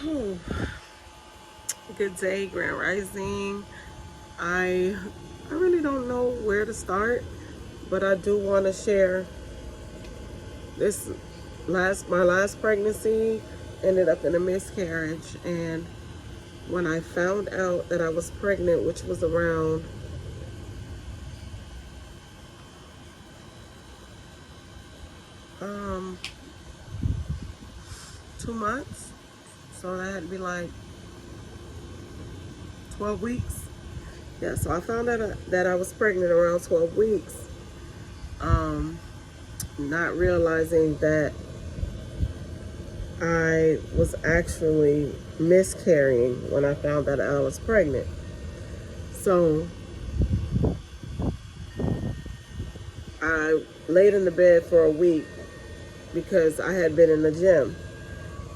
Oh, good day, Grand Rising. I I really don't know where to start, but I do want to share this my last pregnancy ended up in a miscarriage, and when I found out that I was pregnant, which was around um 2 months, so that had to be like 12 weeks. Yeah, so I found out that I was pregnant around 12 weeks. Um, Not realizing that I was actually miscarrying when I found that I was pregnant. So I laid in the bed for a week because I had been in the gym.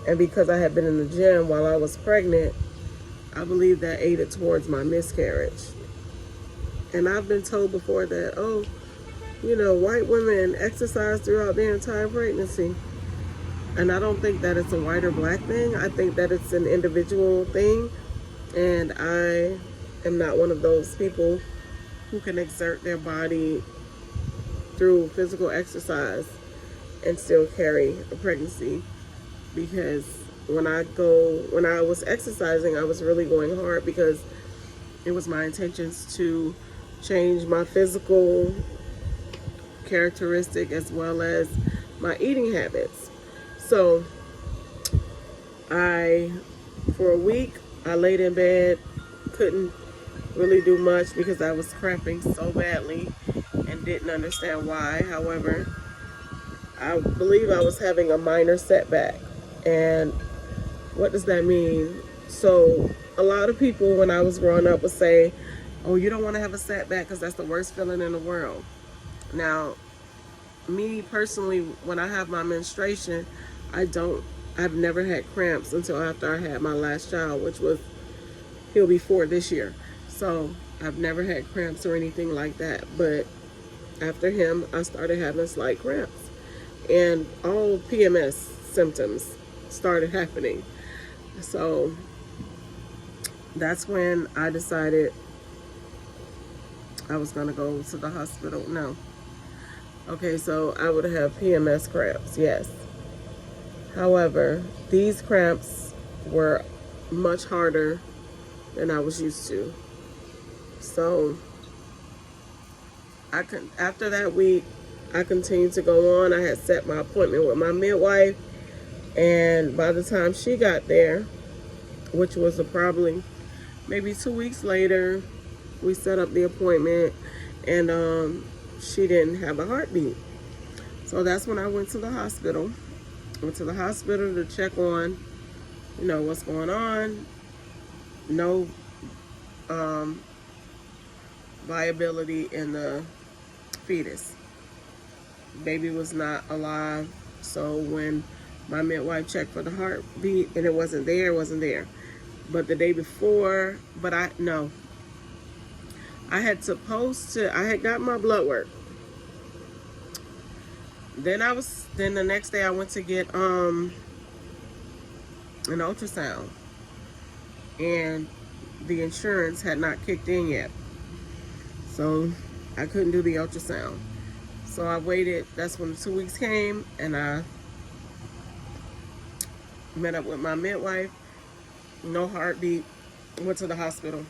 And because I had been in the gym while I was pregnant, I believe that aided towards my miscarriage. And I've been told before that, oh, white women exercise throughout their entire pregnancy. And I don't think that it's a white or black thing. I think that it's an individual thing. And I am not one of those people who can exert their body through physical exercise and still carry a pregnancy, because when I was exercising, I was really going hard because it was my intentions to change my physical characteristic as well as my eating habits. So I for a week I laid in bed, couldn't really do much because I was cramping so badly and didn't understand why. However, I believe I was having a minor setback. And what does that mean? So, a lot of people when I was growing up would say, oh, you don't want to have a setback because that's the worst feeling in the world. Now, me personally, when I have my menstruation, I've never had cramps until after I had my last child, which was, he'll be 4 this year. So, I've never had cramps or anything like that. But after him, I started having slight cramps. And all PMS symptoms started happening. So that's when I decided I was going to go to the hospital. No. Okay, so I would have PMS cramps, yes. However, these cramps were much harder than I was used to. So after that week, I continued to go on. I had set my appointment with my midwife, and by the time she got there, which was probably maybe 2 weeks later, we set up the appointment, and she didn't have a heartbeat. So that's when I went to the hospital. Went to the hospital to check on, what's going on. No viability in the fetus. Baby was not alive. So when my midwife checked for the heartbeat and it wasn't there. But the day before, I had got my blood work. Then the next day I went to get an ultrasound, and the insurance had not kicked in yet. So I couldn't do the ultrasound. So I waited. That's when the 2 weeks came, and I met up with my midwife. No heartbeat. Went to the hospital.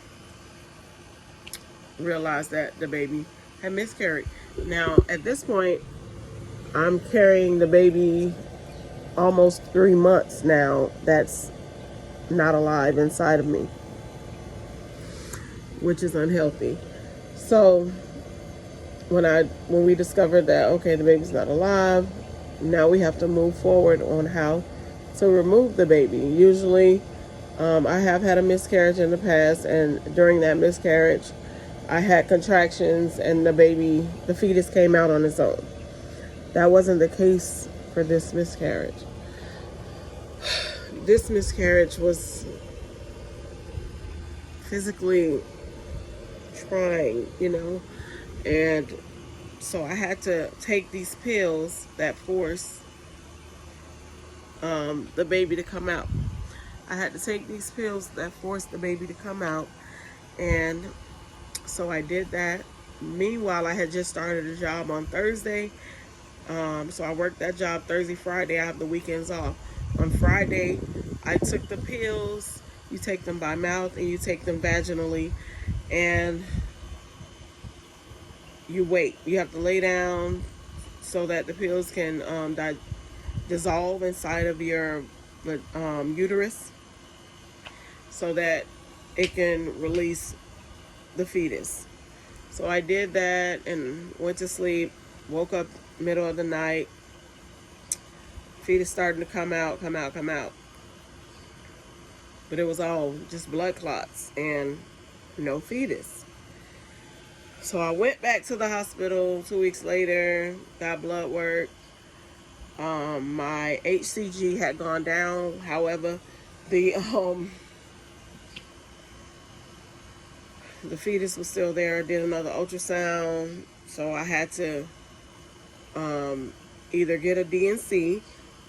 Realized that the baby had miscarried. Now, at this point, I'm carrying the baby almost 3 months now that's not alive inside of me, which is unhealthy. So when we discovered that, okay, the baby's not alive, now we have to move forward on how to remove the baby. Usually, I have had a miscarriage in the past, and during that miscarriage, I had contractions and the fetus came out on its own. That wasn't the case for this miscarriage. This miscarriage was physically trying, and so I had to take these pills that force the baby to come out. I had to take these pills that forced the baby to come out. And so I did that. Meanwhile, I had just started a job on Thursday. So I worked that job Thursday, Friday. I have the weekends off. On Friday, I took the pills. You take them by mouth and you take them vaginally. And you wait. You have to lay down so that the pills can dissolve inside of your uterus so that it can release the fetus. So I did that and went to sleep, woke up middle of the night, fetus starting to come out. But it was all just blood clots and no fetus. So I went back to the hospital 2 weeks later, got blood work. My HCG had gone down. However, the fetus was still there. Did another ultrasound. So I had to either get a DNC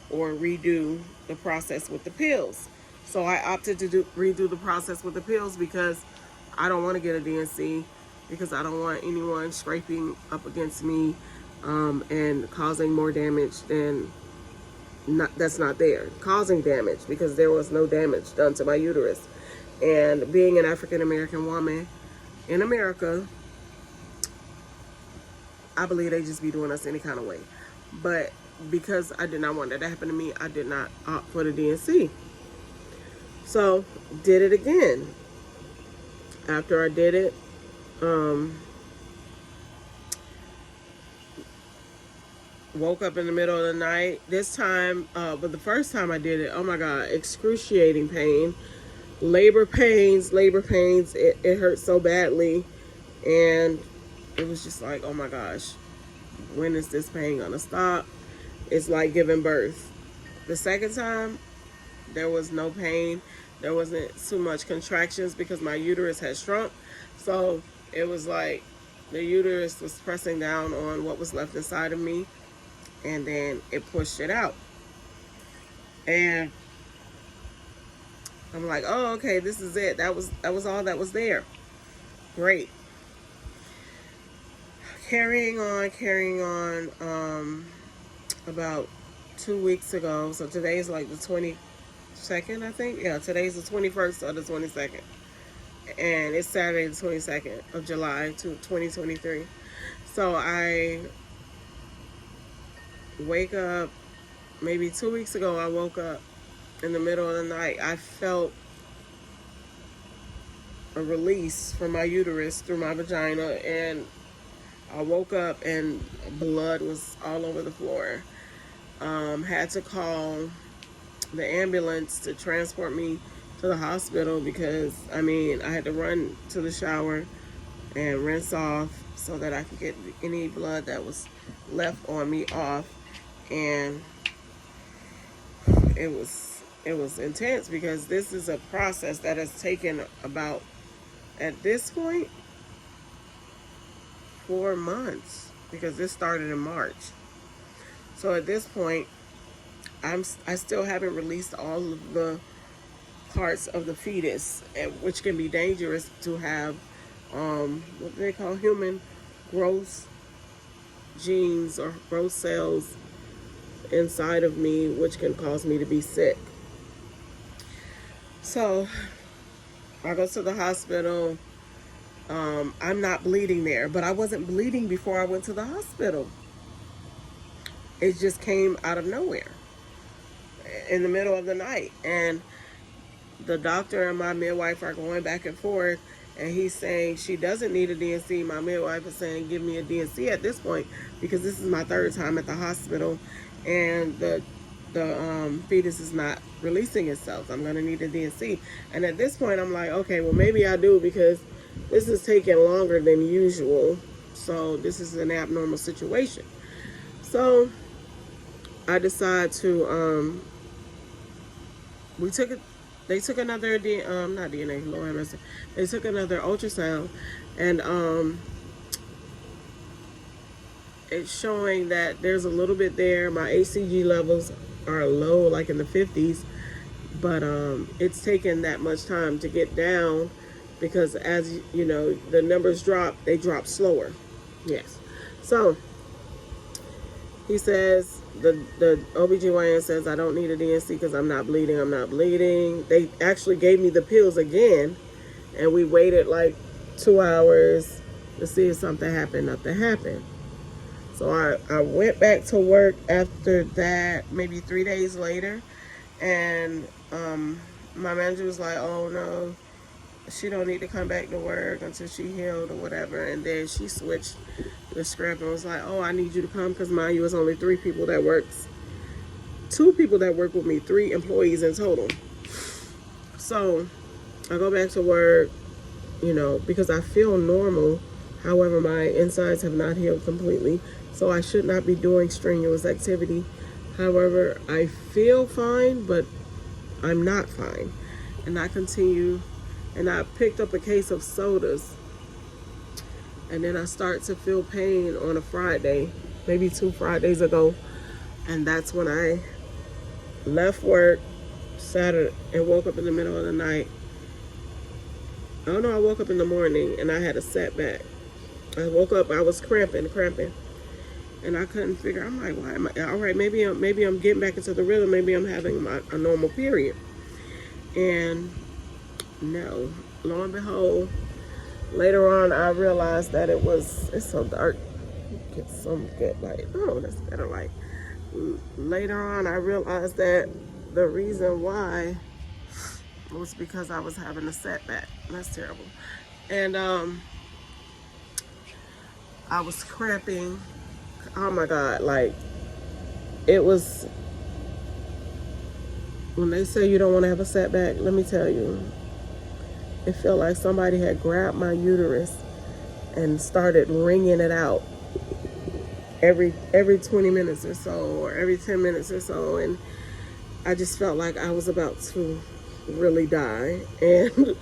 or redo the process with the pills. So I opted to redo the process with the pills because I don't want to get a DNC, because I don't want anyone scraping up against me and causing more damage than that's not there. Causing damage because there was no damage done to my uterus. And being an African American woman in America, I believe they just be doing us any kind of way. But because I did not want that to happen to me, I did not opt for the DNC. So, did it again. After I did it, woke up in the middle of the night. This time, but the first time I did it, oh my God, excruciating pain. Labor pains. It hurt so badly. And it was just like, oh my gosh, when is this pain gonna stop? It's like giving birth. The second time, there was no pain. There wasn't too much contractions because my uterus had shrunk. So it was like the uterus was pressing down on what was left inside of me, and then it pushed it out. And I'm like, oh, okay, this is it. That was all that was there. Great. Carrying on. About 2 weeks ago. So today's like the 22nd, I think. Yeah, today's the 21st or the 22nd. And it's Saturday the 22nd of July 2023. So I wake up, maybe 2 weeks ago, I woke up in the middle of the night. I felt a release from my uterus through my vagina, and I woke up and blood was all over the floor. Had to call the ambulance to transport me to the hospital because, I had to run to the shower and rinse off so that I could get any blood that was left on me off. And it was intense because this is a process that has taken about, at this point, 4 months, because this started in March. So at this point, I still haven't released all of the parts of the fetus, which can be dangerous to have, what they call human growth genes or growth cells inside of me, which can cause me to be sick. So I go to the hospital. I'm not bleeding there, but I wasn't bleeding before I went to the hospital. It just came out of nowhere in the middle of the night. And the doctor and my midwife are going back and forth, and he's saying she doesn't need a DNC. My midwife is saying give me a DNC at this point because this is my third time at the hospital, and the fetus is not releasing itself. I'm going to need a DNC. And at this point, I'm like, okay, well, maybe I do, because this is taking longer than usual. So this is an abnormal situation. So I decide to, they took another, not DNA, Lord have mercy. They took another ultrasound, and it's showing that there's a little bit there. My HCG levels are low, like in the 50s, But it's taken that much time to get down because, as you know, the numbers drop, they drop slower. Yes. So he says, the OBGYN says I don't need a DNC because I'm not bleeding. I'm not bleeding. They actually gave me the pills again, and we waited like 2 hours to see if something happened. Nothing happened. So I went back to work after that, maybe 3 days later, and my manager was like, "Oh no, she don't need to come back to work until she healed or whatever." And then she switched the script and was like, "Oh, I need you to come because mind you, it's only 2 people that work with me, 3 employees in total." So I go back to work, because I feel normal. However, my insides have not healed completely, so I should not be doing strenuous activity. However, I feel fine, but I'm not fine. And I continue, and I picked up a case of sodas. And then I start to feel pain on a Friday, maybe 2 Fridays ago. And that's when I left work Saturday and woke up in the middle of the night. Oh no, I woke up in the morning and I had a setback. I woke up, I was cramping. And I couldn't figure. I'm like, why am I? All right, maybe I'm getting back into the rhythm. Maybe I'm having a normal period. And no, lo and behold, later on I realized that it's so dark. Get some good light. Oh, that's better light. Later on I realized that the reason why was because I was having a setback. That's terrible. And I was cramping. Oh my God, like, it was, when they say you don't want to have a setback, let me tell you, it felt like somebody had grabbed my uterus and started wringing it out every 20 minutes or so, or every 10 minutes or so. And I just felt like I was about to really die. And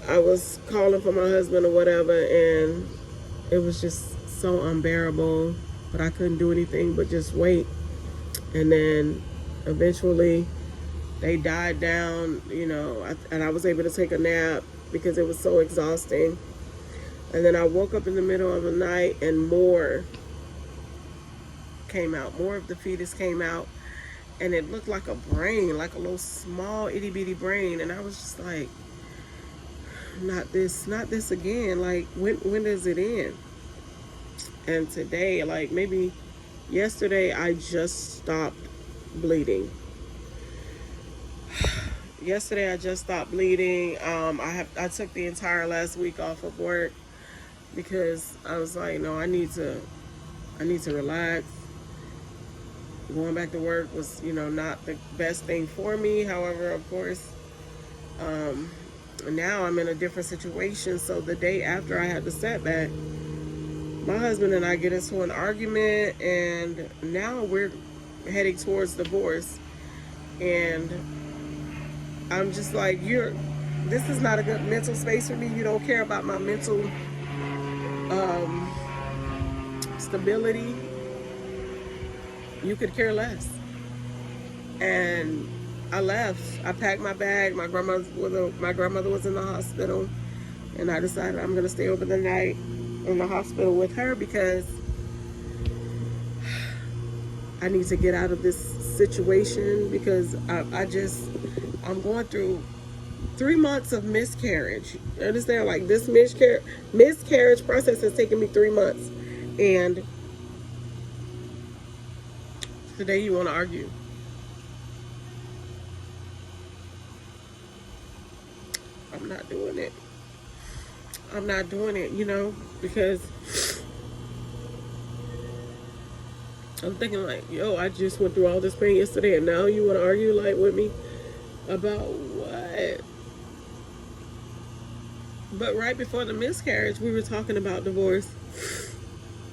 I was calling for my husband or whatever, and it was just so unbearable, but I couldn't do anything but just wait. And then eventually they died down, and I was able to take a nap because it was so exhausting. And then I woke up in the middle of the night and more came out. More of the fetus came out, and it looked like a brain, like a little small itty bitty brain. And I was just like, not this again. Like, when does it end? And today, like maybe yesterday, I just stopped bleeding. Yesterday I just stopped bleeding. I took the entire last week off of work because I was like, no, I need to relax. Going back to work was, not the best thing for me. However, of course, now I'm in a different situation. So the day after I had the setback, my husband and I get into an argument, and now we're heading towards divorce. And I'm just like, this is not a good mental space for me. You don't care about my mental stability. You could care less. And I left. I packed my bag. My grandmother was in the hospital, and I decided I'm going to stay over the night in the hospital with her because I need to get out of this situation, because I'm going through 3 months of miscarriage. You understand? Like, this miscarriage process has taken me 3 months, and today you want to argue. I'm not doing it. Because I'm thinking like, yo, I just went through all this pain yesterday, and now you want to argue like with me about what? But right before the miscarriage, we were talking about divorce,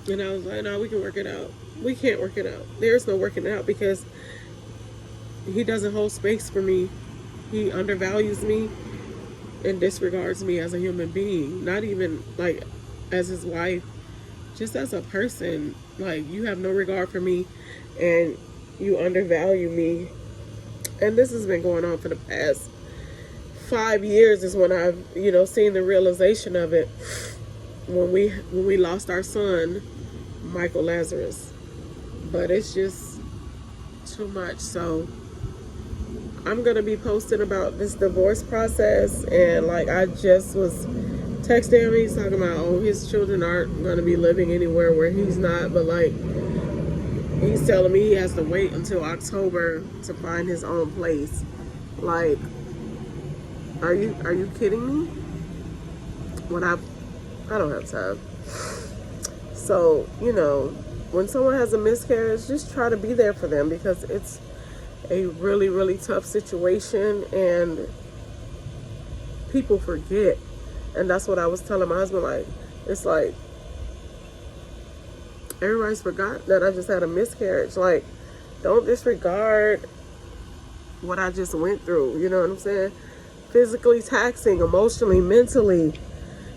and I was like, no, we can work it out. We can't work it out. There's no working it out because he doesn't hold space for me. He undervalues me and disregards me as a human being, not even like as his wife, just as a person. Like, you have no regard for me, and you undervalue me And this has been going on for the past 5 years is when I've, seen the realization of it when we lost our son, Michael Lazarus. But it's just too much. So I'm gonna be posting about this divorce process, and like I just was texting him, he's talking about, oh, his children aren't gonna be living anywhere where he's not, but like he's telling me he has to wait until October to find his own place. Like, are you kidding me? When I don't have time. So, when someone has a miscarriage, just try to be there for them, because it's a really, really tough situation and people forget. And that's what I was telling my husband, like, it's like everybody's forgot that I just had a miscarriage. Like, don't disregard what I just went through, you know what I'm saying? Physically taxing, emotionally, mentally,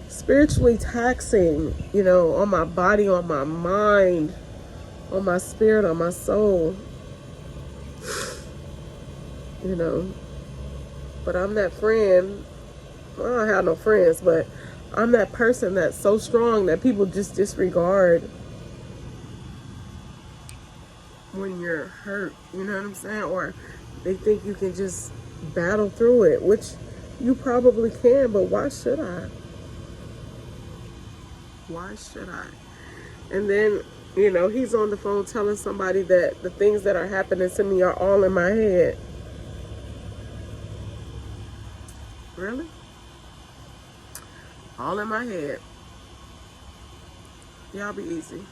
spiritually taxing, on my body, on my mind, on my spirit, on my soul, But I'm that friend. Well, I don't have no friends, but I'm that person that's so strong that people just disregard when you're hurt, you know what I'm saying? Or they think you can just battle through it, which you probably can, but why should I? Why should I? And then, he's on the phone telling somebody that the things that are happening to me are all in my head. Really? All in my head. Y'all be easy.